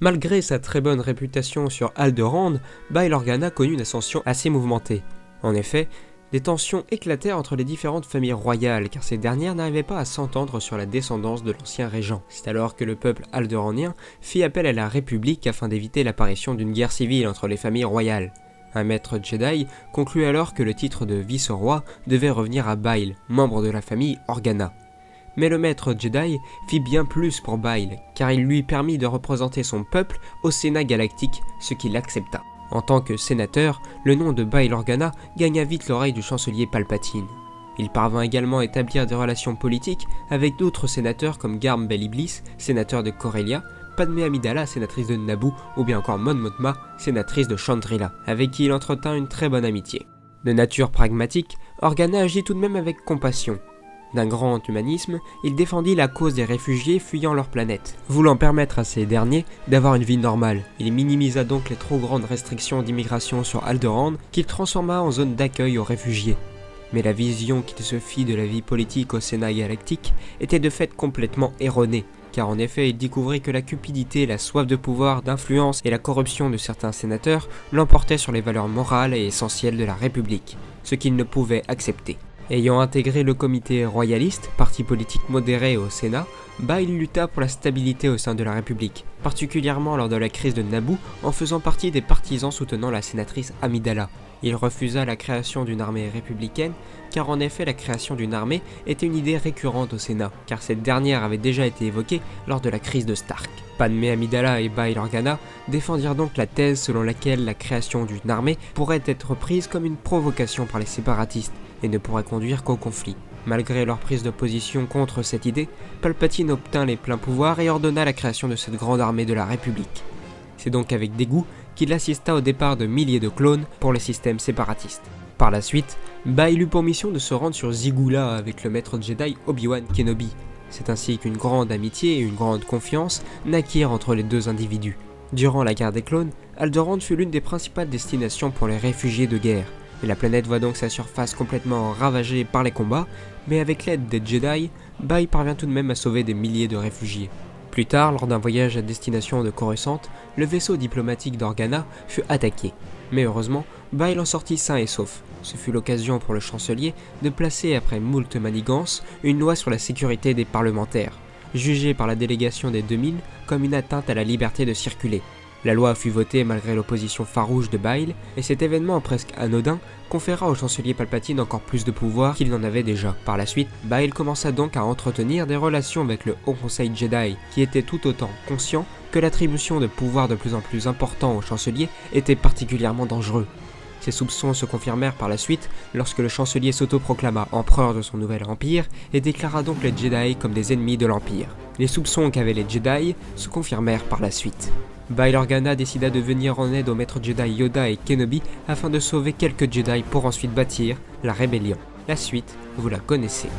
Malgré sa très bonne réputation sur Alderaan, Bail Organa connut une ascension assez mouvementée. En effet, des tensions éclatèrent entre les différentes familles royales car ces dernières n'arrivaient pas à s'entendre sur la descendance de l'ancien régent. C'est alors que le peuple alderaanien fit appel à la République afin d'éviter l'apparition d'une guerre civile entre les familles royales. Un maître Jedi conclut alors que le titre de vice-roi devait revenir à Bail, membre de la famille Organa. Mais le maître Jedi fit bien plus pour Bail, car il lui permit de représenter son peuple au Sénat galactique, ce qu'il accepta. En tant que sénateur, le nom de Bail Organa gagna vite l'oreille du chancelier Palpatine. Il parvint également à établir des relations politiques avec d'autres sénateurs comme Garm Bel Iblis, sénateur de Corellia, Padmé Amidala, sénatrice de Naboo, ou bien encore Mon Mothma, sénatrice de Chandrila, avec qui il entretint une très bonne amitié. De nature pragmatique, Organa agit tout de même avec compassion. D'un grand humanisme, il défendit la cause des réfugiés fuyant leur planète, voulant permettre à ces derniers d'avoir une vie normale. Il minimisa donc les trop grandes restrictions d'immigration sur Alderaan qu'il transforma en zone d'accueil aux réfugiés. Mais la vision qu'il se fit de la vie politique au Sénat galactique était de fait complètement erronée, car en effet il découvrit que la cupidité, la soif de pouvoir, d'influence et la corruption de certains sénateurs l'emportaient sur les valeurs morales et essentielles de la République, ce qu'il ne pouvait accepter. Ayant intégré le comité royaliste, parti politique modéré au Sénat, Bail lutta pour la stabilité au sein de la République, particulièrement lors de la crise de Naboo en faisant partie des partisans soutenant la sénatrice Amidala. Il refusa la création d'une armée républicaine, car en effet la création d'une armée était une idée récurrente au Sénat, car cette dernière avait déjà été évoquée lors de la crise de Stark. Padmé Amidala et Bail Organa défendirent donc la thèse selon laquelle la création d'une armée pourrait être prise comme une provocation par les séparatistes et ne pourrait conduire qu'au conflit. Malgré leur prise de position contre cette idée, Palpatine obtint les pleins pouvoirs et ordonna la création de cette grande armée de la République. C'est donc avec dégoût qu'il assista au départ de milliers de clones pour les systèmes séparatistes. Par la suite, Bail eut pour mission de se rendre sur Zigula avec le maître Jedi Obi-Wan Kenobi. C'est ainsi qu'une grande amitié et une grande confiance naquirent entre les deux individus. Durant la guerre des clones, Alderaan fut l'une des principales destinations pour les réfugiés de guerre. Et la planète voit donc sa surface complètement ravagée par les combats, mais avec l'aide des Jedi, Bail parvient tout de même à sauver des milliers de réfugiés. Plus tard, lors d'un voyage à destination de Coruscant, le vaisseau diplomatique d'Organa fut attaqué. Mais heureusement, Bail en sortit sain et sauf. Ce fut l'occasion pour le chancelier de placer, après moult manigances, une loi sur la sécurité des parlementaires, jugée par la délégation des 2000 comme une atteinte à la liberté de circuler. La loi fut votée malgré l'opposition farouche de Bail, et cet événement presque anodin conféra au chancelier Palpatine encore plus de pouvoir qu'il n'en avait déjà. Par la suite, Bail commença donc à entretenir des relations avec le Haut Conseil Jedi, qui était tout autant conscient que l'attribution de pouvoirs de plus en plus importants au chancelier était particulièrement dangereux. Ces soupçons se confirmèrent par la suite lorsque le chancelier s'autoproclama empereur de son nouvel empire et déclara donc les Jedi comme des ennemis de l'empire. Les soupçons qu'avaient les Jedi se confirmèrent par la suite. Bail Organa décida de venir en aide aux maîtres Jedi Yoda et Kenobi afin de sauver quelques Jedi pour ensuite bâtir la rébellion. La suite, vous la connaissez.